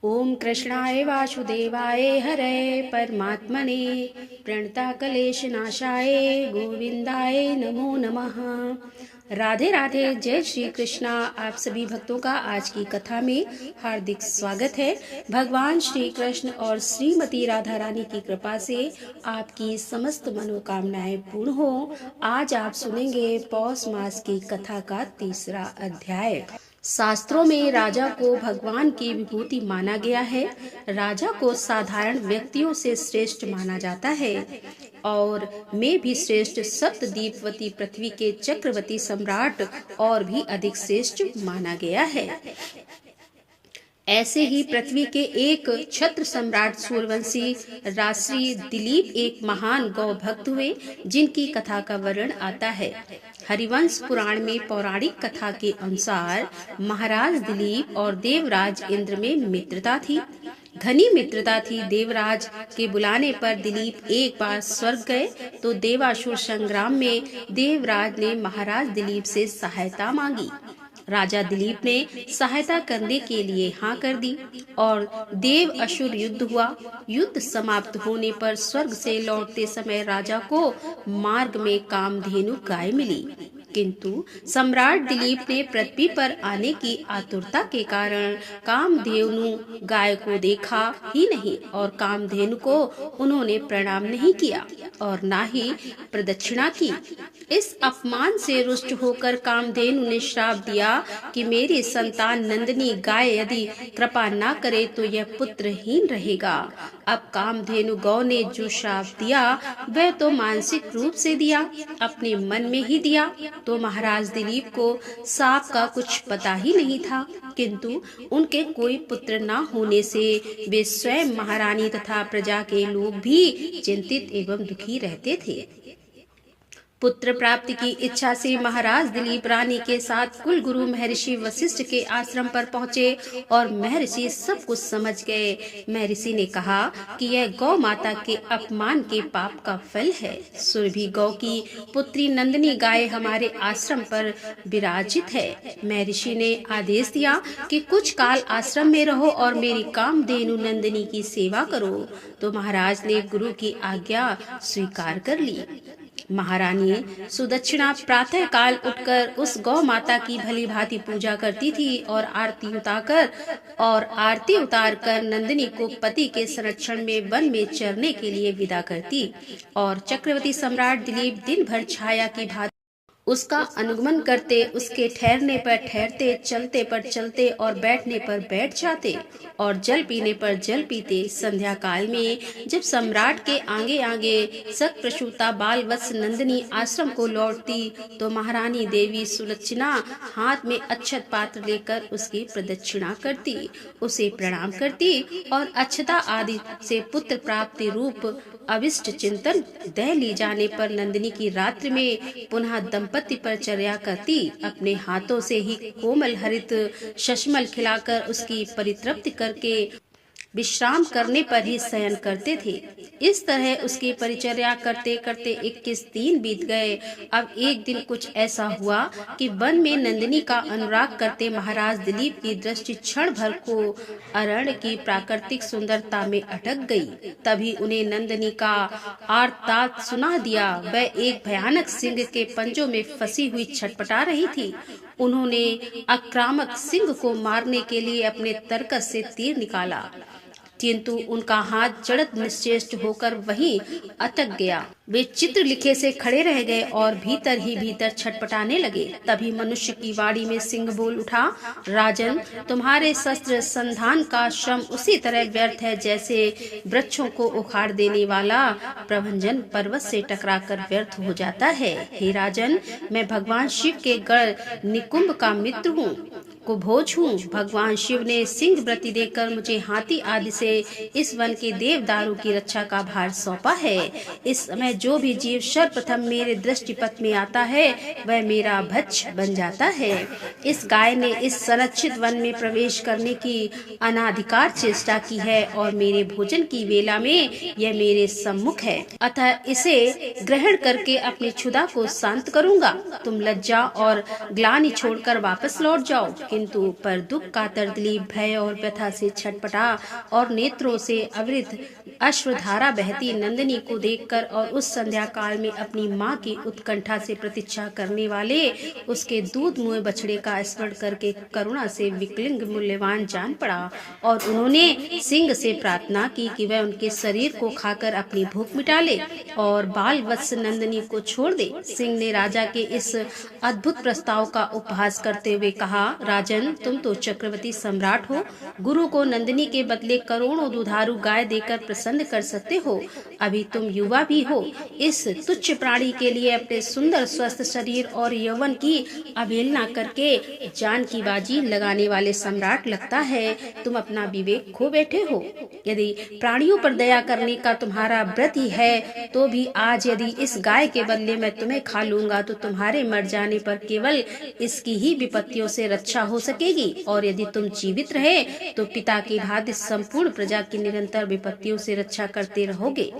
ओम कृष्णाय वासुदेवाय हरे परमात्मने प्रणताकलेशनाशाय गोविंदाय नमो नमः। राधे राधे, जय श्री कृष्णा। आप सभी भक्तों का आज की कथा में हार्दिक स्वागत है। भगवान श्री कृष्ण और श्रीमती राधा रानी की कृपा से आपकी समस्त मनोकामनाएं पूर्ण हो। आज आप सुनेंगे पौष मास की कथा का तीसरा अध्याय। शास्त्रों में राजा को भगवान की विभूति माना गया है। राजा को साधारण व्यक्तियों से श्रेष्ठ माना जाता है और मैं भी श्रेष्ठ सप्तद्वीपवती पृथ्वी के चक्रवर्ती सम्राट और भी अधिक श्रेष्ठ माना गया है। ऐसे ही पृथ्वी के एक छत्र सम्राट सूर्यवंशी राजश्री दिलीप एक महान गौ भक्त हुए, जिनकी कथा का वर्णन आता है। हरिवंश पुराण में पौराणिक कथा के अनुसार महाराज दिलीप और देवराज इंद्र में मित्रता थी, घनी मित्रता थी। देवराज के बुलाने पर दिलीप एक बार स्वर्ग गए तो देवासुर संग्राम में देवराज ने महाराज दिलीप से सहायता मांगी। राजा दिलीप ने सहायता करने के लिए हाँ कर दी और देव असुर युद्ध हुआ। युद्ध समाप्त होने पर स्वर्ग से लौटते समय राजा को मार्ग में कामधेनु गाय मिली, किंतु सम्राट दिलीप ने पृथ्वी पर आने की आतुरता के कारण कामधेनु गाय को देखा ही नहीं और कामधेनु को उन्होंने प्रणाम नहीं किया और न ही प्रदक्षिणा की। इस अपमान से रुष्ट होकर कामधेनु ने श्राप दिया कि मेरी संतान नंदिनी गाय यदि कृपा न करे तो यह पुत्रहीन रहेगा। अब कामधेनु गौ ने जो श्राप दिया वह तो मानसिक रूप से दिया, अपने मन में ही दिया। तो महाराज दिलीप को साप का कुछ पता ही नहीं था, किंतु उनके कोई पुत्र न होने से वे स्वयं महारानी तथा प्रजा के लोग भी चिंतित एवं दुखी रहते थे। पुत्र प्राप्ति की इच्छा से महाराज दिलीप रानी के साथ कुल गुरु महर्षि वशिष्ठ के आश्रम पर पहुँचे और महर्षि सब कुछ समझ गए। महर्षि ने कहा कि यह गौ माता के अपमान के पाप का फल है। सुरभि गौ की पुत्री नंदिनी गाय हमारे आश्रम पर विराजित है। महर्षि ने आदेश दिया कि कुछ काल आश्रम में रहो और मेरी कामधेनु नंदिनी की सेवा करो। तो महाराज ने गुरु की आज्ञा स्वीकार कर ली। महारानी सुदक्षिणा प्रातः काल उठकर उस गौ माता की भली भांति पूजा करती थी और आरती उतार कर नंदिनी को पति के संरक्षण में वन में चरने के लिए विदा करती और चक्रवर्ती सम्राट दिलीप दिन भर छाया की भांति उसका अनुगमन करते, उसके ठहरने पर ठहरते, चलते पर चलते और बैठने पर बैठ जाते और जल पीने पर जल पीते। संध्या काल में जब सम्राट के आगे आगे सक प्रसूता बाल वत्स नंदिनी आश्रम को लौटती तो महारानी देवी सुलक्षणा हाथ में अक्षत पात्र लेकर उसकी प्रदक्षिणा करती, उसे प्रणाम करती और अक्षता आदि से पुत्र प्राप्ति रूप अविष्ट चिंतन दह ली जाने पर नंदिनी की रात्रि में पुनः दंपति पर चर्या करती। अपने हाथों से ही कोमल हरित शशमल खिलाकर उसकी परितृप्ति करके विश्राम करने पर ही शयन करते थे। इस तरह उसकी परिचर्या करते करते 21 दिन बीत गए। अब एक दिन कुछ ऐसा हुआ कि वन में नंदिनी का अनुराग करते महाराज दिलीप की दृष्टि क्षण भर को अरण्य की प्राकृतिक सुंदरता में अटक गई। तभी उन्हें नंदिनी का आर्तनाद सुना दिया। वह एक भयानक सिंह के पंजों में फंसी हुई छटपटा रही थी। उन्होंने आक्रामक सिंह को मारने के लिए अपने तरकस से तीर निकाला, किंतु उनका हाथ जड़त निश्चेष्ट होकर वहीं अटक गया। वे चित्र लिखे से खड़े रह गए और भीतर ही भीतर छटपटाने लगे। तभी मनुष्य की वाणी में सिंह बोल उठा, राजन, तुम्हारे शस्त्र संधान का श्रम उसी तरह व्यर्थ है जैसे वृक्षों को उखाड़ देने वाला प्रभंजन पर्वत से टकराकर व्यर्थ हो जाता है। हे राजन, मैं भगवान शिव के गढ़ निकुंभ का मित्र हूँ, कुभोज हूँ। भगवान शिव ने सिंह व्रति देकर मुझे हाथी आदि से इस वन के देवदारों की रक्षा का भार सौंपा है। इस समय जो भी जीव सर्वप्रथम मेरे दृष्टिपथ में आता है वह मेरा भक्ष बन जाता है। इस गाय ने इस संरक्षित वन में प्रवेश करने की अनाधिकार चेष्टा की है और मेरे भोजन की वेला में यह मेरे सम्मुख है, अतः इसे ग्रहण करके अपनी क्षुधा को शांत करूंगा। तुम लज्जा और ग्लानि छोड़कर वापस लौट जाओ। किंतु पर दुख कातर दिलीप भय और व्यथा से छटपटा और नेत्रों से अविरत अश्रुधारा बहती नंदिनी को देखकर और उस संध्या काल में अपनी माँ की उत्कंठा से प्रतीक्षा करने वाले उसके दूध मुँह बछड़े का स्मरण करके करुणा से विकलिंग मूल्यवान जान पड़ा और उन्होंने सिंह से प्रार्थना की कि वह उनके शरीर को खाकर अपनी भूख मिटा ले और बाल वत्स नंदिनी को छोड़ दे। सिंह ने राजा के इस अद्भुत प्रस्ताव का उपहास करते हुए कहा, राजन, तुम तो चक्रवर्ती सम्राट हो, गुरु को नंदिनी के बदले करोड़ों दुधारू गाय देकर प्रसन्न कर सकते हो। अभी तुम युवा भी हो। इस तुच्छ प्राणी के लिए अपने सुंदर स्वस्थ शरीर और यौवन की अवहेलना करके जान की बाजी लगाने वाले सम्राट लगता है तुम अपना विवेक खो बैठे हो। यदि प्राणियों पर दया करने का तुम्हारा व्रत ही है तो भी आज यदि इस गाय के बदले मैं तुम्हें खा लूंगा तो तुम्हारे मर जाने पर केवल इसकी ही विपत्तियों से रक्षा हो सकेगी और यदि तुम जीवित रहे तो पिता की भांति संपूर्ण प्रजा की निरंतर विपत्तियों से रक्षा करते रहोगे।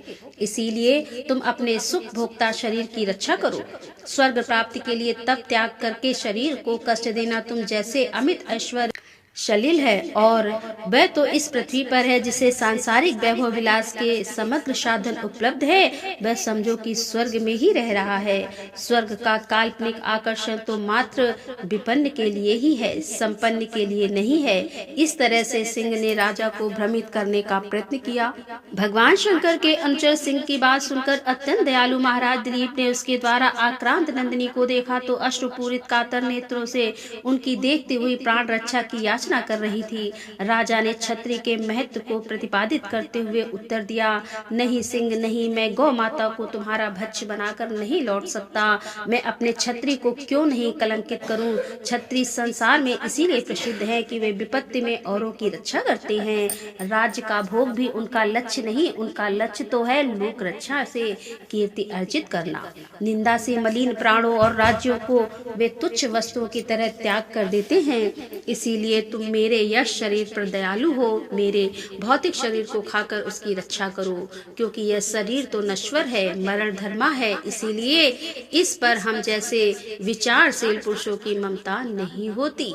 इसीलिए तुम अपने सुख भोक्ता शरीर की रक्षा करो। स्वर्ग प्राप्ति के लिए तप त्याग करके शरीर को कष्ट देना तुम जैसे अमित ऐश्वर्य शलील है और वह तो इस पृथ्वी पर है जिसे सांसारिक वैभव विलास के समग्र साधन उपलब्ध है, वह समझो कि स्वर्ग में ही रह रहा है। स्वर्ग का काल्पनिक आकर्षण तो मात्र विपन्न के लिए ही है, संपन्न के लिए नहीं है। इस तरह से सिंह ने राजा को भ्रमित करने का प्रयत्न किया। भगवान शंकर के अनुचर सिंह की बात सुनकर अत्यंत दयालु महाराज दिलीप ने उसके द्वारा आक्रांत नंदिनी को देखा तो अश्रुपूरित कातर नेत्रों से उनकी देखती हुई प्राण रक्षा की याचना कर रही थी। राजा ने छत्री के महत्व को प्रतिपादित करते हुए उत्तर दिया, नहीं सिंह नहीं, मैं गौ माता को तुम्हारा भक्ष बनाकर नहीं लौट सकता। मैं अपने छत्री को क्यों नहीं कलंकित करूं। छत्री संसार में इसीलिए प्रसिद्ध है कि वे विपत्ति में औरों की रक्षा करते हैं। राज्य का भोग भी उनका लक्ष्य नहीं, उनका लक्ष्य तो है लोक रक्षा से कीर्ति अर्जित करना। निंदा से मलिन प्राणों और राज्यों को वे तुच्छ वस्तुओं की तरह त्याग कर देते हैं। इसीलिए तुम मेरे यश शरीर पर दयालु हो, मेरे भौतिक शरीर को खाकर उसकी रक्षा करो, क्योंकि यह शरीर तो नश्वर है, मरण धर्मा है। इसीलिए इस पर हम जैसे विचारशील पुरुषों की ममता नहीं होती।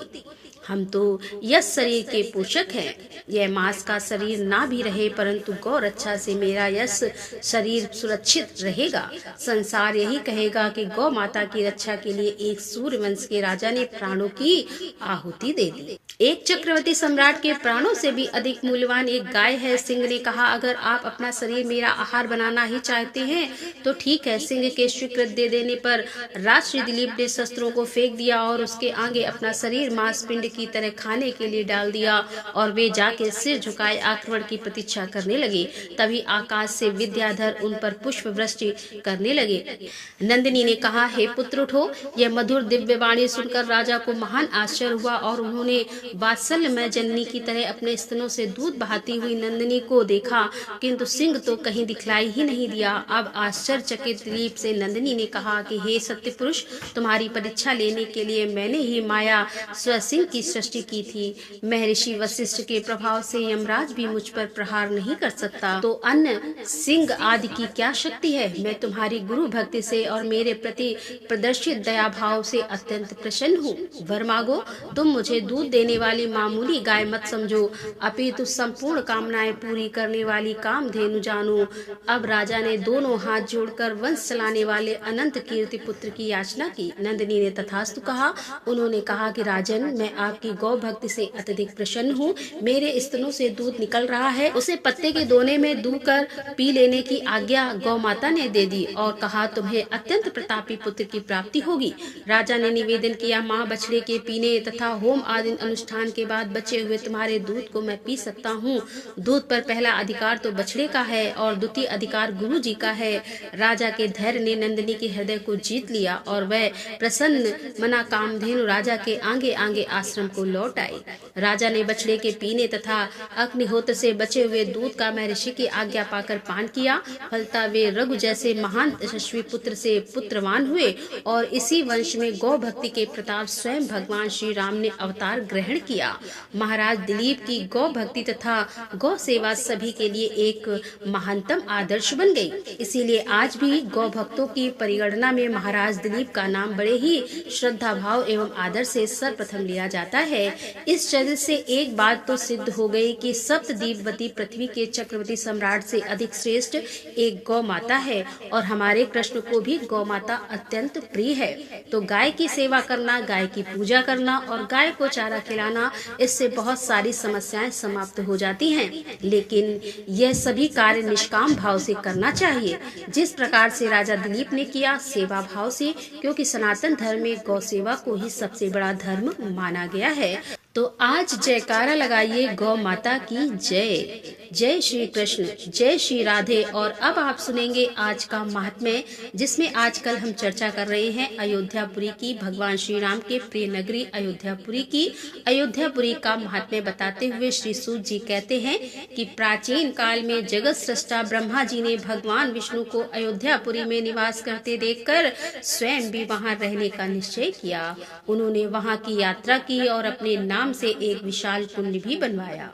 हम तो यश शरीर के पोषक हैं। यह मांस का शरीर ना भी रहे परंतु गौ रक्षा से मेरा यश शरीर सुरक्षित रहेगा। संसार यही कहेगा कि गौ माता की रक्षा के लिए एक सूर्यवंश के राजा ने प्राणों की आहुति दे दी। एक चक्रवर्ती सम्राट के प्राणों से भी अधिक मूल्यवान एक गाय है। सिंह ने कहा, अगर आप अपना शरीर मेरा आहार बनाना ही चाहते हैं तो ठीक है। सिंह के स्वीकृत दे देने पर राष्ट्रीय दिलीप ने शस्त्रों को फेंक दिया और उसके आगे अपना शरीर मांस पिंड की तरह खाने के लिए डाल दिया और वे जाके सिर झुकाए आक्रमण की प्रतीक्षा करने लगे। तभी आकाश से विद्याधर उन पर पुष्प वृष्टि करने लगे। नंदिनी ने कहा, हे पुत्र उठो। यह मधुर दिव्य वाणी सुनकर राजा को महान आश्चर्य हुआ और उन्होंने वात्सल्य में जननी की तरह अपने स्तनों से दूध बहाती हुई नंदिनी को देखा, किंतु सिंह तो कहीं दिखलाई ही नहीं दिया। अब आश्चर्यचकित दिलीप से नंदिनी ने कहा कि हे सत्य पुरुष, तुम्हारी परीक्षा लेने के लिए मैंने ही माया स्वसिंह की सृष्टि की थी। महर्षि वशिष्ठ के प्रभाव से यमराज भी मुझ पर प्रहार नहीं कर सकता, तो अन्य सिंह आदि की क्या शक्ति है। मैं तुम्हारी गुरु भक्ति से और मेरे प्रति प्रदर्शित दया भाव से अत्यंत प्रसन्न हूँ। वर मांगो। तुम मुझे दूध देने वाली मामूली गाय मत समझो, अपितु संपूर्ण कामनाएं पूरी करने वाली कामधेनु जानो। अब राजा ने दोनों हाथ जोड़कर वंश चलाने वाले अनंत कीर्ति पुत्र की याचना की। नंदिनी ने तथास्तु कहा। उन्होंने कहा कि राजन, मैं आपकी गौ भक्ति से अत्यधिक प्रसन्न हूँ। मेरे स्तनों से दूध निकल रहा है, उसे पत्ते के दोने में दूकर पी लेने की आज्ञा गौ माता ने दे दी और कहा, तुम्हें अत्यंत प्रतापी पुत्र की प्राप्ति होगी। राजा ने निवेदन किया, माँ बछड़े के पीने तथा होम आदि अनुष्ठान प्रतिष्ठान के बाद बचे हुए तुम्हारे दूध को मैं पी सकता हूँ। दूध पर पहला अधिकार तो बछड़े का है और द्वितीय अधिकार गुरु जी का है। राजा के धैर्य ने नंदिनी के हृदय को जीत लिया और वह प्रसन्न मना कामधेनु राजा के आगे आगे आश्रम को लौट आई। राजा ने बछड़े के पीने तथा अग्निहोत्र से बचे हुए दूध का महर्षि की आज्ञा पाकर पान किया। फलता वे रघु जैसे महान यशस्वी पुत्र से पुत्रवान हुए और इसी वंश में गौ भक्ति के प्रताप स्वयं भगवान श्री राम ने अवतार ग्रहण किया। महाराज दिलीप की गौ भक्ति तथा गौ सेवा सभी के लिए एक महानतम आदर्श बन गई। इसीलिए आज भी गौ भक्तों की परिगणना में महाराज दिलीप का नाम बड़े ही श्रद्धा भाव एवं आदर से सर्वप्रथम लिया जाता है। इस चरित्र से एक बात तो सिद्ध हो गई कि सप्तद्वीपवती पृथ्वी के चक्रवर्ती सम्राट से अधिक श्रेष्ठ एक गौ माता है और हमारे कृष्ण को भी गौ माता अत्यंत प्रिय है। तो गाय की सेवा करना, गाय की पूजा करना और गाय को चारा खिलाना, इससे बहुत सारी समस्याएं समाप्त हो जाती हैं। लेकिन यह सभी कार्य निष्काम भाव से करना चाहिए, जिस प्रकार से राजा दिलीप ने किया, सेवा भाव से, क्योंकि सनातन धर्म में गौ सेवा को ही सबसे बड़ा धर्म माना गया है। तो आज जयकारा लगाइए गौ माता की जय। जय श्री कृष्ण, जय श्री राधे। और अब आप सुनेंगे आज का महात्म्य, जिसमें आजकल हम चर्चा कर रहे हैं अयोध्यापुरी की, भगवान श्री राम के प्रिय नगरी अयोध्यापुरी की। अयोध्यापुरी का महात्म्य बताते हुए श्री सूत जी कहते हैं कि प्राचीन काल में जगत सृष्टा ब्रह्मा जी ने भगवान विष्णु को अयोध्यापुरी में निवास करते देखकर स्वयं भी वहां रहने का निश्चय किया। उन्होंने वहां की यात्रा की और अपने नाम से एक विशाल कुंड भी बनवाया,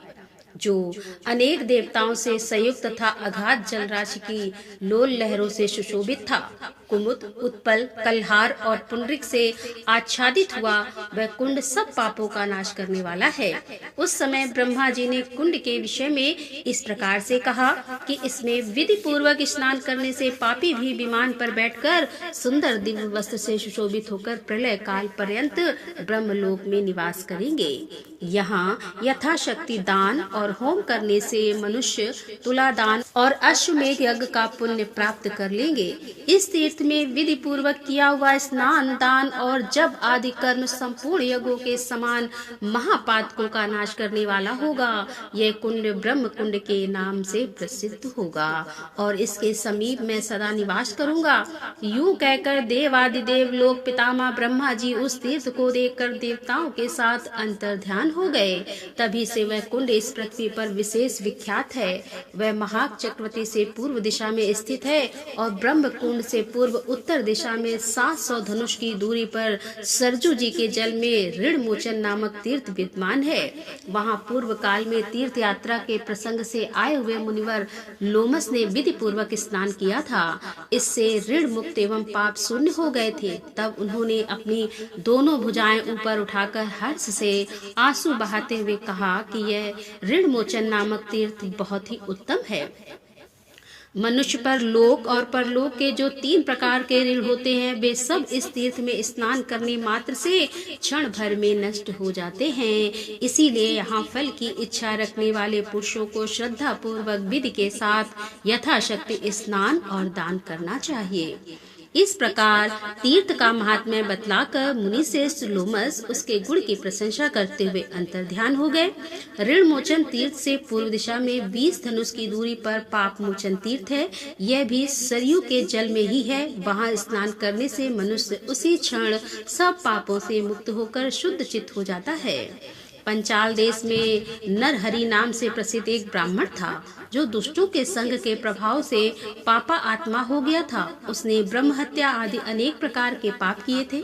जो अनेक देवताओं से संयुक्त तथा अगाध जलराशि की लोल लहरों से सुशोभित था। कुमुद, उत्पल, कल्हार और पुंडरिक से आच्छादित हुआ वह कुंड सब पापों का नाश करने वाला है। उस समय ब्रह्मा जी ने कुंड के विषय में इस प्रकार से कहा कि इसमें विधि पूर्वक स्नान करने से पापी भी विमान पर बैठकर सुंदर दिव्य वस्त्र से सुशोभित होकर प्रलय काल पर्यंत ब्रह्मलोक में निवास करेंगे। यहाँ यथाशक्ति दान और होम करने से मनुष्य तुलादान और अश्वमेध यज्ञ का पुण्य प्राप्त कर लेंगे। इस तीर्थ में विधि पूर्वक किया हुआ स्नान, दान और जप आदि कर्म संपूर्ण यज्ञों के समान महापातकों का नाश करने वाला होगा। यह कुंड ब्रह्म कुंड के नाम से प्रसिद्ध होगा और इसके समीप में सदा निवास करूंगा। यूं कहकर देवादिदेव लोक पितामह ब्रह्मा जी उस तीर्थ को देखकर देवताओं के साथ अंतर्ध्यान हो गए। तभी से वह कुंड इस पृथ्वी पर विशेष विख्यात है। वह महाक चक्रवर्ती से पूर्व दिशा में स्थित है और ब्रह्म कुंड से पूर्व उत्तर दिशा में 700 धनुष की दूरी पर सरजू जी के जल में ऋण मोचन नामक तीर्थ विद्यमान है। वहां पूर्व काल में तीर्थ यात्रा के प्रसंग से आए हुए मुनिवर लोमस ने विधि पूर्वक स्नान किया था। इससे ऋण मुक्त एवं पाप शून्य हो गए थे। तब उन्होंने अपनी दोनों भुजाएं ऊपर उठाकर हर्ष से आंसू बहाते हुए कहा कि यह ऋण मोचन नामक तीर्थ बहुत ही उत्तम है। मनुष्य पर लोक और परलोक के जो 3 प्रकार के ऋण होते हैं, वे सब इस तीर्थ में स्नान करने मात्र से क्षण भर में नष्ट हो जाते हैं। इसीलिए यहाँ फल की इच्छा रखने वाले पुरुषों को श्रद्धा पूर्वक विधि के साथ यथाशक्ति स्नान और दान करना चाहिए। इस प्रकार तीर्थ का महात्म्य बतलाकर मुनि श्रेष्ठ लोमस उसके गुण की प्रशंसा करते हुए अंतर्ध्यान हो गए। ऋण मोचन तीर्थ से पूर्व दिशा में 20 धनुष की दूरी पर पाप मोचन तीर्थ है। यह भी सरयू के जल में ही है। वहां स्नान करने से मनुष्य उसी क्षण सब पापों से मुक्त होकर शुद्ध चित्त हो जाता है। पंचाल देश में नरहरि नाम से प्रसिद्ध एक ब्राह्मण था, जो दुष्टों के संग के प्रभाव से पापा आत्मा हो गया था। उसने ब्रह्म हत्या आदि अनेक प्रकार के पाप किए थे।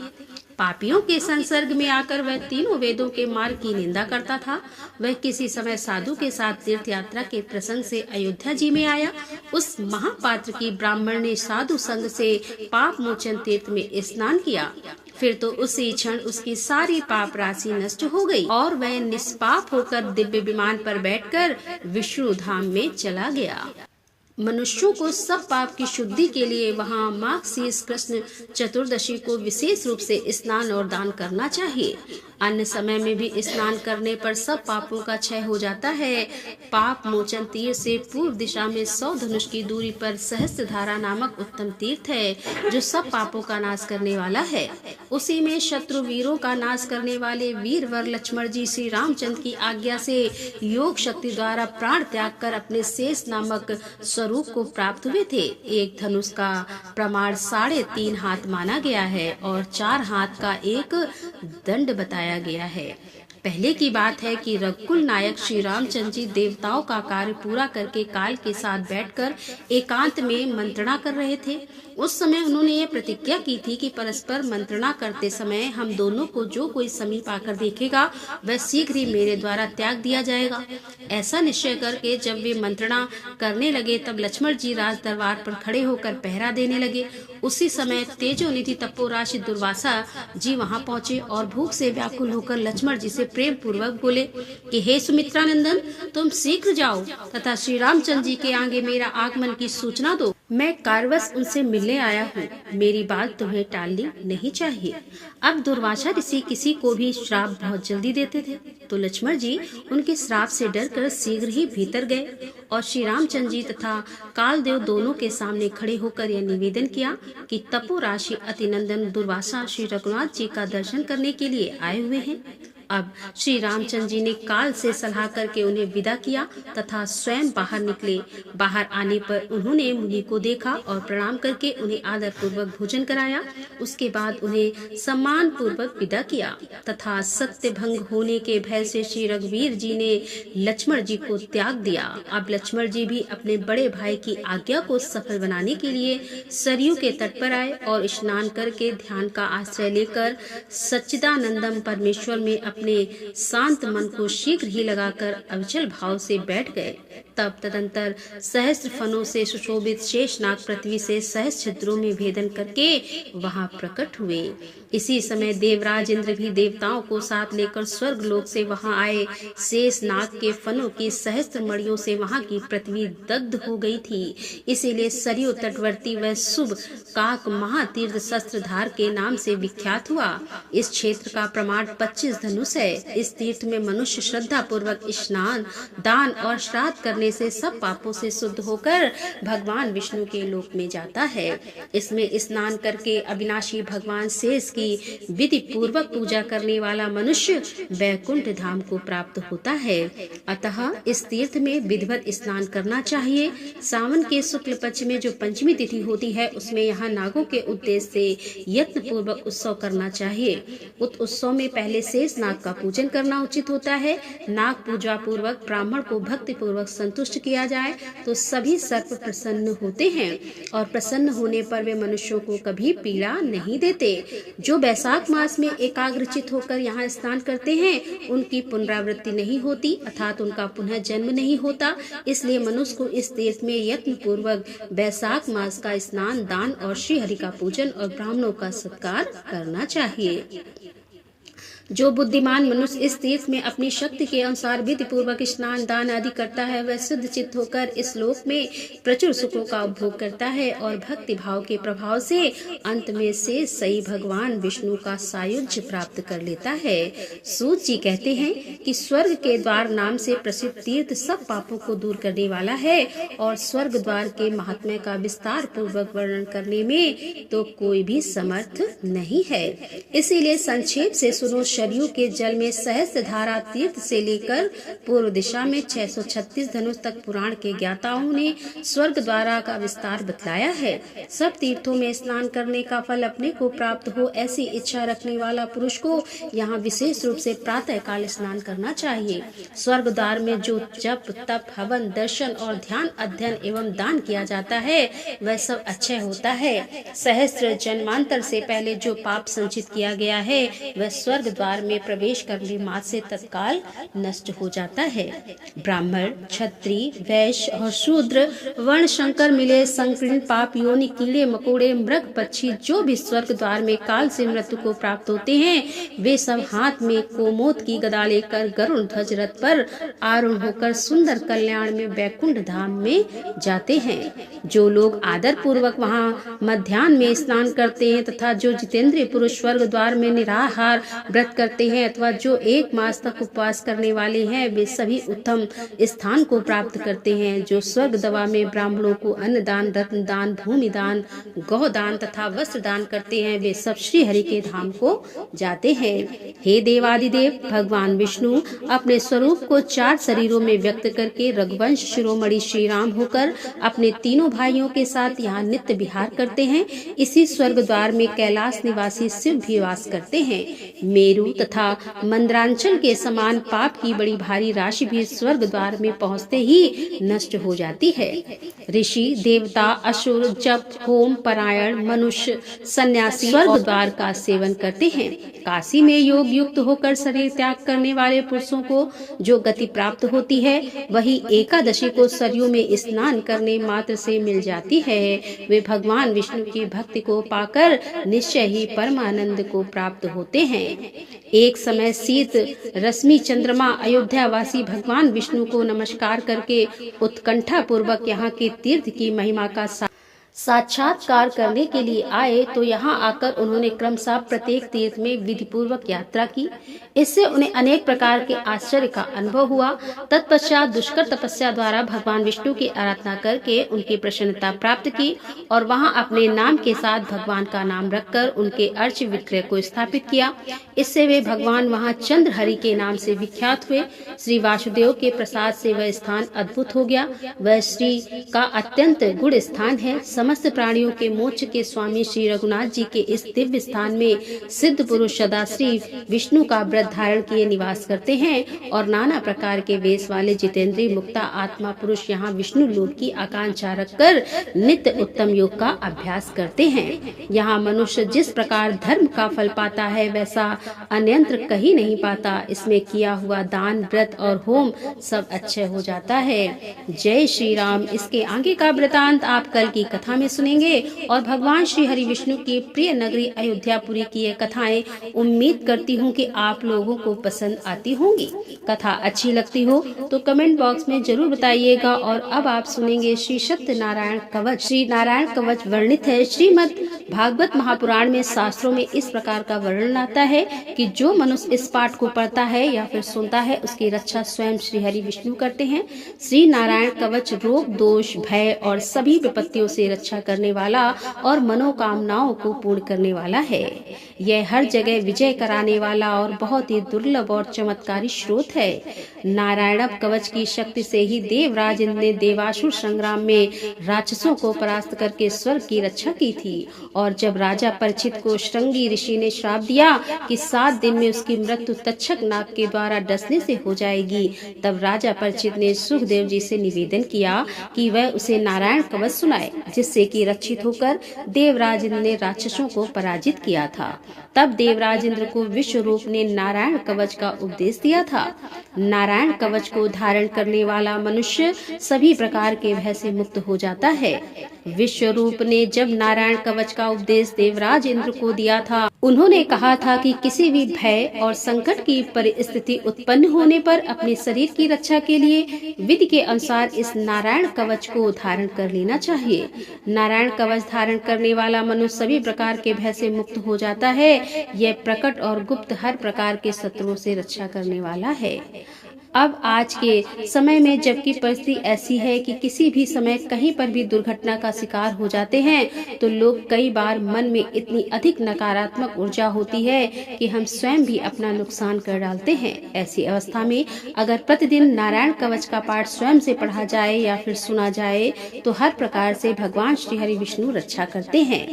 पापियों के संसर्ग में आकर वह तीनों वेदों के मार्ग की निंदा करता था। वह किसी समय साधु के साथ तीर्थ यात्रा के प्रसंग से अयोध्या जी में आया। उस महापात्र की ब्राह्मण ने साधु संग से पाप मोचन तीर्थ में स्नान किया। फिर तो उसी क्षण उसकी सारी पाप राशि नष्ट हो गई और वह निष्पाप होकर दिव्य विमान पर बैठकर विष्णु धाम में चला गया। मनुष्यों को सब पाप की शुद्धि के लिए वहाँ माघ शीर्ष कृष्ण चतुर्दशी को विशेष रूप से स्नान और दान करना चाहिए। अन्य समय में भी स्नान करने पर सब पापों का क्षय हो जाता है। पाप मोचन तीर्थ से पूर्व दिशा में 100 धनुष की दूरी पर सहस्त्रधारा नामक उत्तम तीर्थ है, जो सब पापों का नाश करने वाला है। उसी में शत्रु वीरों का नाश करने वाले वीरवर लक्ष्मण जी श्री रामचंद्र की आज्ञा से योग शक्ति द्वारा प्राण त्याग कर अपने शेष नामक स्वरूप को प्राप्त हुए थे। एक धनुष का प्रमाण 3.5 हाथ माना गया है और 4 हाथ का एक दंड बताया गया है। पहले की बात है कि रघुकुल नायक श्री रामचंद्र जी देवताओं का कार्य पूरा करके काल के साथ बैठकर एकांत में मंत्रणा कर रहे थे। उस समय उन्होंने ये प्रतिज्ञा की थी कि परस्पर मंत्रणा करते समय हम दोनों को जो कोई समीप आकर देखेगा वह शीघ्र ही मेरे द्वारा त्याग दिया जाएगा। ऐसा निश्चय करके जब वे मंत्रणा करने लगे तब लक्ष्मण जी राज दरबार पर खड़े होकर पहरा देने लगे। उसी समय तेजोनिधि तपोराशि दुर्वासा जी वहां पहुंचे और भूख से व्याकुल होकर लक्ष्मण जी से प्रेम पूर्वक बोले कि हे सुमित्रानंदन, तुम शीघ्र जाओ तथा श्री रामचंद्र जी के आगे मेरा आगमन की सूचना दो। मैं कारवश उनसे मिलने आया हूँ। मेरी बात तुम्हें टालनी नहीं चाहिए। अब दुर्वासा ऋषि किसी को भी श्राप बहुत जल्दी देते थे, तो लक्ष्मण जी उनके श्राप से डरकर शीघ्र ही भीतर गए और श्री रामचंद्र जी तथा कालदेव दोनों के सामने खड़े होकर यह निवेदन किया कि तपोराशि अतिनंदन दुर्वासा श्री रघुनाथ जी का दर्शन करने के लिए आए हुए हैं। अब श्री रामचंद्र जी ने काल से सलाह करके उन्हें विदा किया तथा स्वयं बाहर निकले। बाहर आने पर उन्होंने मुनि को देखा और प्रणाम करके उन्हें आदर पूर्वक भोजन कराया। उसके बाद उन्हें सम्मान पूर्वक विदा किया तथा सत्य भंग होने के भय से श्री रघुवीर जी ने लक्ष्मण जी को त्याग दिया। अब लक्ष्मण जी भी अपने बड़े भाई की आज्ञा को सफल बनाने के लिए सरयू के तट पर आए और स्नान करके ध्यान का आश्रय लेकर सच्चिदानंदम परमेश्वर में अपने शांत मन को शीघ्र ही लगाकर अविचल भाव से बैठ गए। तब तदंतर सहस्त्र फनों से सुशोभित शेषनाग पृथ्वी से सहस्त्र छिद्रों में भेदन करके वहां प्रकट हुए। इसी समय देवराज इंद्र भी देवताओं को साथ लेकर स्वर्ग लोक से वहां आए। शेष नाग के फनों की सहस्त्र मणियों से वहां की पृथ्वी दग्ध हो गई थी। इसीलिए सरयू तटवर्ती वह शुभ काक महातीर्थ शस्त्रधार के नाम से विख्यात हुआ। इस क्षेत्र का प्रमाण 25 धनुष है। इस तीर्थ में मनुष्य श्रद्धा पूर्वक स्नान, दान और श्राद्ध करने से सब पापों से शुद्ध होकर भगवान विष्णु के लोक में जाता है। इसमें स्नान करके अविनाशी भगवान शेष की विधि पूर्वक पूजा करने वाला मनुष्य वैकुंठ धाम को प्राप्त होता है। अतः इस तीर्थ में विधिवत स्नान करना चाहिए। सावन के शुक्ल पक्ष में जो पंचमी तिथि होती है उसमें यहाँ नागों के उद्देश्य से यत्न पूर्वक उत्सव करना चाहिए। उस उत्सव में पहले शेष नाग का पूजन करना उचित होता है। नाग पूजा पूर्वक ब्राह्मण को भक्ति पूर्वक संतुष्ट किया जाए तो सभी सर्प प्रसन्न होते हैं और प्रसन्न होने पर वे मनुष्यों को कभी पीड़ा नहीं देते। जो वैशाख मास में एकाग्रचित होकर यहाँ स्नान करते हैं उनकी पुनरावृत्ति नहीं होती अर्थात उनका पुनः जन्म नहीं होता। इसलिए मनुष्य को इस तीर्थ में यत्न पूर्वक वैशाख मास का स्नान, दान और श्री हरि का पूजन और ब्राह्मणों का सत्कार करना चाहिए। जो बुद्धिमान मनुष्य इस तीर्थ में अपनी शक्ति के अनुसार विधि पूर्वक स्नान, दान आदि करता है वह शुद्ध चित्त होकर इस लोक में प्रचुर सुखों का उपभोग करता है और भक्ति भाव के प्रभाव से अंत में से सही भगवान विष्णु का सायुज्य प्राप्त कर लेता है। सूत जी कहते हैं कि स्वर्ग के द्वार नाम से प्रसिद्ध तीर्थ सब पापों को दूर करने वाला है और स्वर्ग द्वार के महात्म्य का विस्तार पूर्वक वर्णन करने में तो कोई भी समर्थ नहीं है। इसीलिए संक्षेप से सुनो। सरयू के जल में सहस्त्रधारा तीर्थ से लेकर पूर्व दिशा में 636 धनुष तक पुराण के ज्ञाताओं ने स्वर्ग द्वारा का विस्तार बतलाया है। सब तीर्थों में स्नान करने का फल अपने को प्राप्त हो ऐसी इच्छा रखने वाला पुरुष को यहाँ विशेष रूप से प्रातः काल स्नान करना चाहिए। स्वर्ग द्वार में जो जप, तप, हवन, दर्शन और ध्यान, अध्ययन एवं दान किया जाता है वह सब अक्षय होता है। सहस्त्र जन्मांतर से पहले जो पाप संचित किया गया है वह स्वर्ग द्वार द्वार में प्रवेश करने मात्र से तत्काल नष्ट हो जाता है। ब्राह्मण, क्षत्रिय, वैश्य और शूद्र वर्ण शंकर मिले संकीर्ण पाप योनि, कीड़े मकोड़े, मृग, पक्षी जो भी स्वर्ग द्वार में काल से मृत्यु को प्राप्त होते हैं, वे सब हाथ में कोमोद की गदा लेकर गरुड़ ध्वज रथ पर आरूढ़ होकर सुंदर कल्याण में वैकुंठ धाम में जाते हैं। जो लोग आदर पूर्वक वहाँ मध्याह्न में स्नान करते हैं तथा जो जितेंद्रिय पुरुष स्वर्ग द्वार में निराहार व्रत करते हैं अथवा जो 1 मास तक उपवास करने वाले हैं, वे सभी उत्तम स्थान को प्राप्त करते हैं। जो स्वर्ग दवा में ब्राह्मणों को अन्न दान, रत्न दान, भूमि दान, गौ दान तथा वस्त्र दान करते हैं, वे सब श्री हरि के धाम को जाते हैं। हे देवादिदेव भगवान विष्णु अपने स्वरूप को 4 शरीरों में व्यक्त करके रघुवंश शिरोमणि श्री राम होकर अपने तीनों भाइयों के साथ यहाँ नित्य विहार करते हैं। इसी स्वर्ग द्वार में कैलाश निवासी शिव भी वास करते हैं। मेरु तथा मंदरांचल के समान पाप की बड़ी भारी राशि भी स्वर्ग द्वार में पहुँचते ही नष्ट हो जाती है। ऋषि, देवता, असुर जप, होम परायण, मनुष्य, सन्यासी स्वर्ग द्वार का सेवन करते हैं। काशी में योग युक्त होकर शरीर त्याग करने वाले पुरुषों को जो गति प्राप्त होती है, वही एकादशी को सरयू में स्नान करने मात्र से मिल जाती है। वे भगवान विष्णु की भक्ति को पाकर निश्चय ही परमानंद को प्राप्त होते हैं। एक समय शीत रश्मि चंद्रमा अयोध्यावासी भगवान विष्णु को नमस्कार करके उत्कंठा पूर्वक यहाँ के तीर्थ की महिमा का साक्षात्कार करने के लिए आए, तो यहाँ आकर उन्होंने क्रमशः प्रत्येक तीर्थ में विधि पूर्वक यात्रा की। इससे उन्हें अनेक प्रकार के आश्चर्य का अनुभव हुआ। तत्पश्चात दुष्कर तपस्या द्वारा भगवान विष्णु की आराधना करके उनकी प्रसन्नता प्राप्त की और वहाँ अपने नाम के साथ भगवान का नाम रखकर उनके अर्च विग्रह को स्थापित किया। इससे वे भगवान वहाँ चंद्र हरि के नाम से विख्यात हुए। श्री वासुदेव के प्रसाद से वह स्थान अद्भुत हो गया। वह श्री का अत्यंत गुण स्थान है। समस्त प्राणियों के मोक्ष के स्वामी श्री रघुनाथ जी के इस दिव्य स्थान में सिद्ध पुरुष सदा श्री विष्णु का व्रत धारण किए निवास करते हैं और नाना प्रकार के वेश वाले जितेंद्रिय मुक्ता आत्मा पुरुष यहाँ विष्णु लोक की आकांक्षा रखकर नित्य उत्तम योग का अभ्यास करते हैं। यहाँ मनुष्य जिस प्रकार धर्म का फल पाता है, वैसा अन्यंत्र कहीं नहीं पाता। इसमें किया हुआ दान, व्रत और होम सब अच्छे हो जाता है। जय श्री राम। इसके आगे का वृतांत आप कल की कथा में सुनेंगे और भगवान श्री हरि विष्णु की प्रिय नगरी अयोध्यापुरी की ये कथाएं उम्मीद करती हूँ कि आप लोगों को पसंद आती होंगी। कथा अच्छी लगती हो तो कमेंट बॉक्स में जरूर बताइएगा। और अब आप सुनेंगे श्री सत्यनारायण कवच। श्री नारायण कवच वर्णित है श्रीमद् भागवत महापुराण में। शास्त्रों में इस प्रकार का वर्णन आता है कि जो मनुष्य इस पाठ को पढ़ता है या फिर सुनता है, उसकी रक्षा स्वयं श्री हरि विष्णु करते हैं। श्री नारायण कवच रोग, दोष, भय और सभी विपत्तियों से रक्षा करने वाला और मनोकामनाओं को पूर्ण करने वाला है। यह हर जगह विजय कराने वाला और बहुत ही दुर्लभ और चमत्कारी स्रोत है। नारायण कवच की शक्ति से ही देवराज इंद्र ने देवासुर संग्राम में राक्षसों को परास्त करके स्वर्ग की रक्षा की थी। और जब राजा परीक्षित को श्रृंगी ऋषि ने श्राप दिया कि 7 दिन में उसकी मृत्यु तक्षक नाग के द्वारा डसने से हो जाएगी, तब राजा परीक्षित ने सुखदेव जी से निवेदन किया कि वह उसे नारायण कवच सुनाए, जिससे कि रक्षित होकर देवराज इंद्र ने राक्षसों को पराजित किया था। तब देवराज इंद्र को विश्व रूप ने नारायण कवच का उपदेश दिया था। नारायण कवच को धारण करने वाला मनुष्य सभी प्रकार के भय से मुक्त हो जाता है। विश्व रूप ने जब नारायण कवच का उपदेश देवराज इंद्र को दिया था, उन्होंने कहा था कि किसी भी भय और संकट की परिस्थिति उत्पन्न होने पर अपने शरीर की रक्षा के लिए विधि के अनुसार इस नारायण कवच को धारण कर लेना चाहिए। नारायण कवच धारण करने वाला मनुष्य सभी प्रकार के भय से मुक्त हो जाता है। यह प्रकट और गुप्त हर प्रकार के शत्रुओं से रक्षा करने वाला है। अब आज के समय में जबकि परिस्थिति ऐसी है कि किसी भी समय कहीं पर भी दुर्घटना का शिकार हो जाते हैं, तो लोग कई बार मन में इतनी अधिक नकारात्मक ऊर्जा होती है कि हम स्वयं भी अपना नुकसान कर डालते हैं। ऐसी अवस्था में अगर प्रतिदिन नारायण कवच का पाठ स्वयं से पढ़ा जाए या फिर सुना जाए, तो हर प्रकार से भगवान श्री हरि विष्णु रक्षा करते हैं।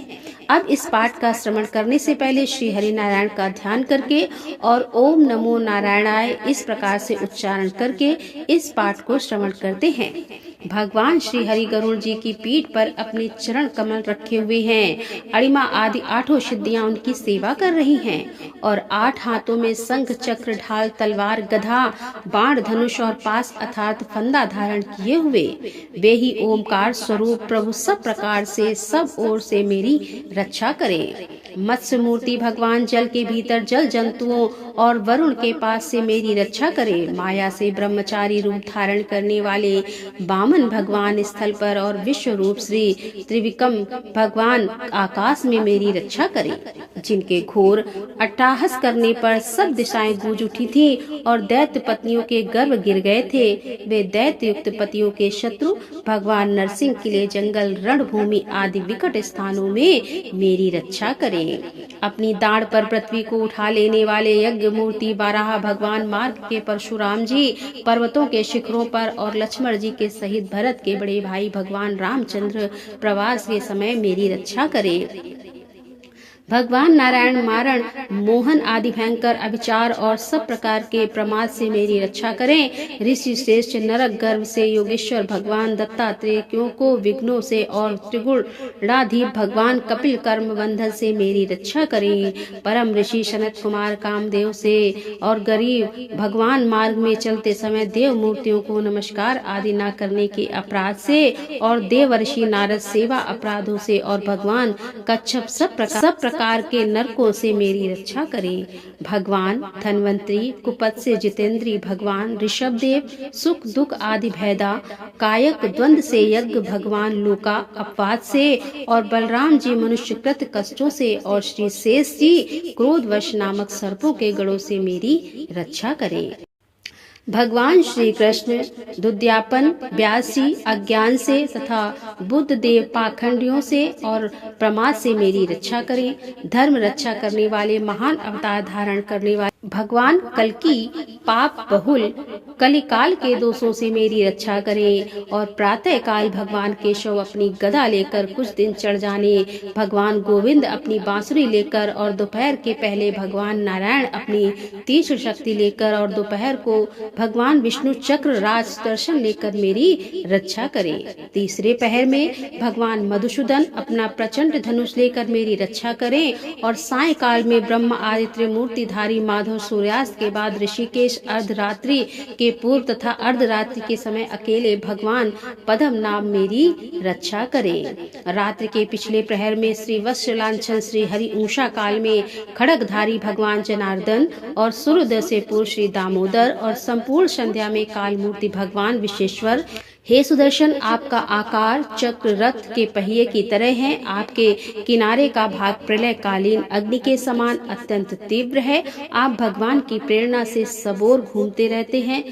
अब इस पाठ का श्रवण करने से पहले श्री हरि नारायण का ध्यान करके और ओम नमो नारायणाय इस प्रकार से उच्चारण करके इस पाठ को श्रवण करते हैं। भगवान श्री हरि गरुड़ जी की पीठ पर अपने चरण कमल रखे हुए हैं। अणिमा आदि 8 सिद्धियां उनकी सेवा कर रही हैं और 8 हाथों में शंख, चक्र, ढाल, तलवार, गधा, बाण, धनुष और पास अर्थात फंदा धारण किए हुए वे ही ओमकार स्वरूप प्रभु सब प्रकार से सब ओर से मेरी रक्षा करें। मत्स्य मूर्ति भगवान जल के भीतर जल जंतुओं और वरुण के पास से मेरी रक्षा करे। माया से ब्रह्मचारी रूप धारण करने वाले वामन भगवान स्थल पर और विश्व रूप श्री त्रिविक्रम भगवान आकाश में मेरी रक्षा करे। जिनके घोर अट्टहास करने पर सब दिशाएं गूंज उठी थी और दैत्य पत्नियों के गर्भ गिर गए थे, वे दैत्य युक्त पतियों के शत्रु भगवान नरसिंह किले, जंगल, रणभूमि आदि विकट स्थानों में मेरी रक्षा करें। अपनी दाढ़ पर पृथ्वी को उठा लेने वाले यज्ञ मूर्ति बाराह भगवान, मार्ग के परशुराम जी, पर्वतों के शिखरों पर और लक्ष्मण जी के सहित भरत के बड़े भाई भगवान रामचंद्र प्रवास के समय मेरी रक्षा करे। भगवान नारायण मारण, मोहन आदि भयंकर अभिचार और सब प्रकार के प्रमाद से मेरी रक्षा करें। ऋषि श्रेष्ठ नरक गर्भ से योगेश्वर भगवान दत्तात्रेय को विघ्नों से और त्रिगुणाधीप भगवान कपिल कर्म बंधन से मेरी रक्षा करें। परम ऋषि सनत कुमार कामदेव से और गरीब भगवान मार्ग में चलते समय देव मूर्तियों को नमस्कार आदि न करने के अपराध से और देवर्षि नारद सेवा अपराधों से और भगवान कच्छप सब प्रकार के नरकों से मेरी रक्षा करें। भगवान धन्वंतरी, कुपत से जितेंद्री भगवान ऋषभदेव, सुख दुख आदि भैदा, कायक द्वंद से यज्ञ भगवान लोका अपवाद से और बलराम जी मनुष्यकृत कष्टों से और श्री शेष जी क्रोधवश नामक सर्पों के गढ़ों से मेरी रक्षा करें। भगवान श्री कृष्ण दुद्यापन, व्यासी अज्ञान से तथा बुद्ध देव पाखंडियों से और प्रमाद से मेरी रक्षा करें। धर्म रक्षा करने वाले महान अवतार धारण करने वाले भगवान कल्कि पाप बहुल कलिकाल के दोषों से मेरी रक्षा करें। और प्रातः काल भगवान केशव अपनी गदा लेकर कुछ दिन चढ़ जाने, भगवान गोविंद अपनी बांसुरी लेकर और दोपहर के पहले भगवान नारायण अपनी तीक्ष्ण शक्ति लेकर और दोपहर को भगवान विष्णु चक्र राज सुदर्शन लेकर मेरी रक्षा करें। तीसरे पहर में भगवान मधुसूदन अपना प्रचंड धनुष लेकर मेरी रक्षा करें और सायंकाल में ब्रह्म आदि त्रिमूर्तिधारी माधव सूर्यास्त के बाद ऋषिकेश अर्धरात्रि के पूर्व तथा अर्धरात्रि के समय अकेले भगवान पद्म नाम मेरी रक्षा करें। रात्रि के पिछले प्रहर में श्री वत्सलांछन श्री हरि ऊषा काल में खड़गधारी भगवान जनार्दन और सूर्योदय से पूर्व श्री दामोदर और संपूर्ण संध्या में काल मूर्ति भगवान विश्वेश्वर। हे सुदर्शन, आपका आकार चक्र रथ के पहिए की तरह है। आपके किनारे का भाग प्रलय कालीन अग्नि के समान अत्यंत तीव्र है। आप भगवान की प्रेरणा से सब ओर घूमते रहते हैं।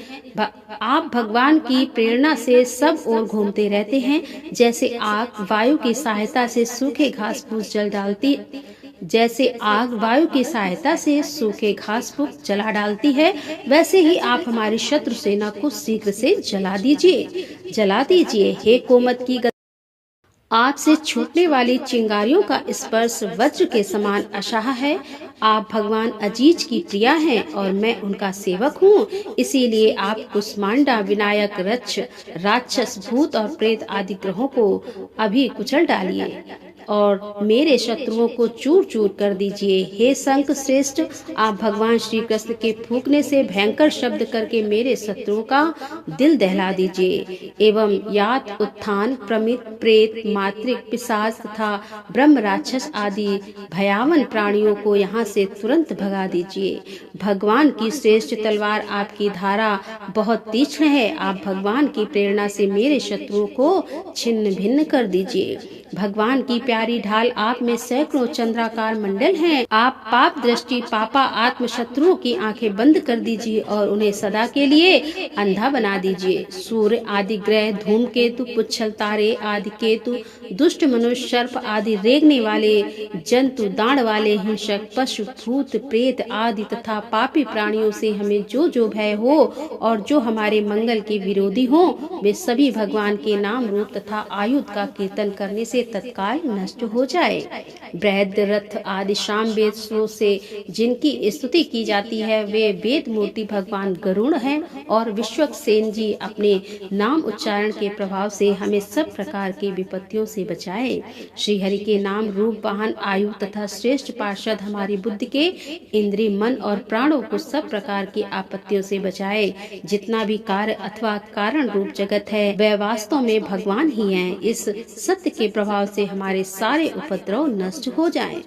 आप भगवान की प्रेरणा से सब ओर घूमते रहते हैं। जैसे आग वायु की सहायता से सूखे घास फूस जल डालती सूखे घास फूस जला डालती है, वैसे ही आप हमारी शत्रु सेना को शीघ्र से जला दीजिए। हे कोमत की आपसे छूटने वाली चिंगारियों का स्पर्श वज्र के समान अशाह है। आप भगवान अजीज की प्रिया हैं और मैं उनका सेवक हूँ, इसीलिए आप कुष्मांडा, विनायक, रक्ष, राक्षस, भूत और प्रेत आदि ग्रहों को अभी कुचल डालिए और मेरे शत्रुओं को चूर चूर कर दीजिए। हे शंख श्रेष्ठ, आप भगवान श्री कृष्ण के फूंकने से भयंकर शब्द करके मेरे शत्रुओं का दिल दहला दीजिए एवं यात, उत्थान, प्रमित, प्रेत, मातृक, पिशाच तथा ब्रह्म राक्षस आदि भयावन प्राणियों को यहाँ से तुरंत भगा दीजिए। भगवान की श्रेष्ठ तलवार आपकी धारा बहुत तीक्ष्ण है। आप भगवान की प्रेरणा से मेरे शत्रुओं को छिन्न भिन्न कर दीजिए। भगवान की प्यारी ढाल आप में सैकड़ों चंद्राकार मंडल हैं। आप पाप दृष्टि पापा आत्म शत्रुओं की आंखें बंद कर दीजिए और उन्हें सदा के लिए अंधा बना दीजिए। सूर्य आदि ग्रह, धूमकेतु, पुच्छल तारे आदि केतु, दुष्ट मनुष्य, सर्प आदि रेंगने वाले जंतु, दाढ़ वाले हिंसक, पशु, भूत, प्रेत आदि तथा पापी प्राणियों से हमें जो जो भय हो और जो हमारे मंगल के विरोधी हो, वे सभी भगवान के नाम रूप तथा आयुध का कीर्तन करने से तत्काल नष्ट हो जाए। बृहद रथ आदि शाम वेदों से जिनकी स्तुति की जाती है वे वेद मूर्ति भगवान गरुड़ हैं और विश्वक्सेन जी अपने नाम उच्चारण के प्रभाव से हमें सब प्रकार की विपत्तियों से बचाए। श्री हरि के नाम रूप वाहन आयु तथा श्रेष्ठ पार्षद हमारी बुद्धि के इंद्रिय मन और प्राणों को सब प्रकार की आपत्तियों से बचाए। जितना भी कार्य अथवा कारण रूप जगत है वह वास्तव में भगवान ही है। इस सत्य के प्रभाव से हमारे सारे उपद्रव नष्ट हो जाएं।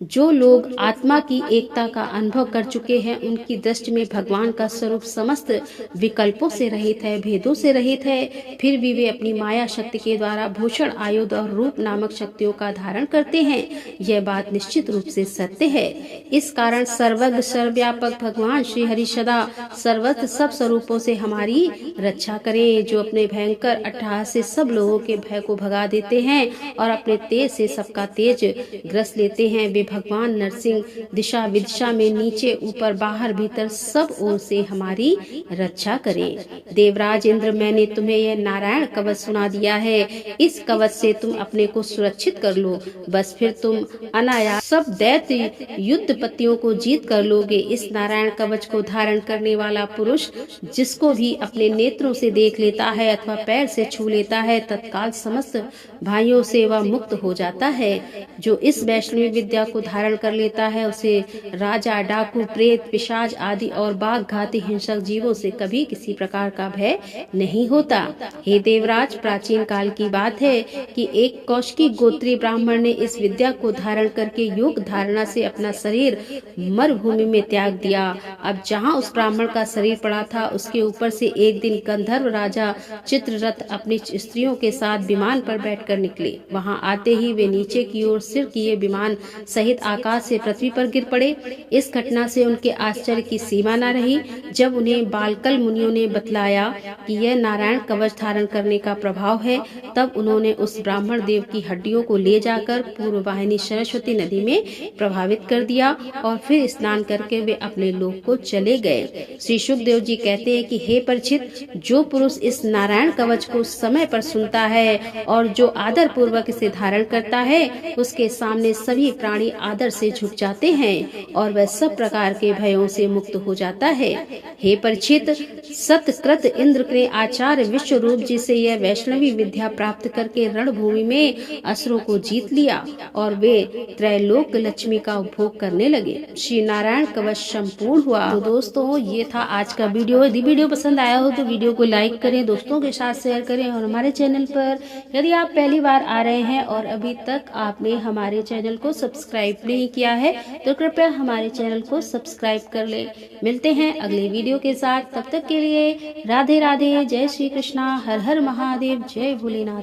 जो लोग आत्मा की एकता का अनुभव कर चुके हैं उनकी दृष्टि में भगवान का स्वरूप समस्त विकल्पों से रहित है, भेदों से रहित है। फिर भी वे अपनी माया शक्ति के द्वारा भूषण आयुध और रूप नामक शक्तियों का धारण करते हैं। यह बात निश्चित रूप से सत्य है। इस कारण सर्वज्ञ सर्वव्यापक भगवान श्री हरि सदा सर्वत्र सब स्वरूपों से हमारी रक्षा करे। जो अपने भयंकर अट्टहास से सब लोगों के भय को भगा देते हैं और अपने तेज से सबका तेज ग्रस लेते हैं, वे भगवान नरसिंह दिशा विदिशा में नीचे ऊपर बाहर भीतर सब ओर से हमारी रक्षा करें। देवराज इंद्र, मैंने तुम्हें यह नारायण कवच सुना दिया है। इस कवच से तुम अपने को सुरक्षित कर लो, बस फिर तुम अनायास सब दैत्य युद्धपतियों को जीत कर लोगे। इस नारायण कवच को धारण करने वाला पुरुष जिसको भी अपने नेत्रों से देख लेता है अथवा पैर से छू लेता है तत्काल समस्त भाइयों से वह मुक्त हो जाता है। जो इस वैष्णवी विद्या को धारण कर लेता है उसे राजा, डाकू, प्रेत, पिशाच आदि और बाघ घाती हिंसक जीवों से कभी किसी प्रकार का भय नहीं होता। हे देवराज, प्राचीन काल की बात है कि एक कौशिकी गोत्री ब्राह्मण ने इस विद्या को धारण करके योग धारणा से अपना शरीर मरुभूमि में त्याग दिया। अब जहाँ उस ब्राह्मण का शरीर पड़ा था उसके ऊपर से एक दिन गंधर्व राजा चित्ररथ अपनी स्त्रियों के साथ विमान पर बैठकर निकले। वहाँ आते ही वे नीचे की ओर सिर किए विमान सहित आकाश से पृथ्वी पर गिर पड़े। इस घटना से उनके आश्चर्य की सीमा न रही। जब उन्हें बालकल मुनियों ने बतलाया कि यह नारायण कवच धारण करने का प्रभाव है, तब उन्होंने उस ब्राह्मण देव की हड्डियों को ले जाकर पूर्व वाहिनी सरस्वती नदी में प्रभावित कर दिया और फिर स्नान करके वे अपने लोक को चले गए। श्री सुखदेव जी कहते हैं कि हे परीक्षित, जो पुरुष इस नारायण कवच को समय पर सुनता है और जो आदर पूर्वक इसे धारण करता है उसके सामने सभी प्राणी आदर से झुक जाते हैं और वह सब प्रकार के भयों से मुक्त हो जाता है। हे परीक्षित, सतकृत इंद्र ने आचार्य विश्व रूप जी से यह वैष्णवी विद्या प्राप्त करके रणभूमि में असुरों को जीत लिया और वे त्रैलोक लक्ष्मी का उपभोग करने लगे। श्री नारायण कवच संपूर्ण हुआ। तो दोस्तों, ये था आज का वीडियो। यदि वीडियो पसंद आया हो तो वीडियो को लाइक करें, दोस्तों के साथ शेयर करें और हमारे चैनल पर यदि आप पहली बार आ रहे हैं और अभी तक आपने हमारे चैनल को सब्सक्राइब नहीं किया है तो कृपया हमारे चैनल को सब्सक्राइब कर ले। मिलते हैं अगले वीडियो के साथ, तब तक के लिए राधे राधे, जय श्री कृष्णा, हर हर महादेव, जय भोलेनाथ।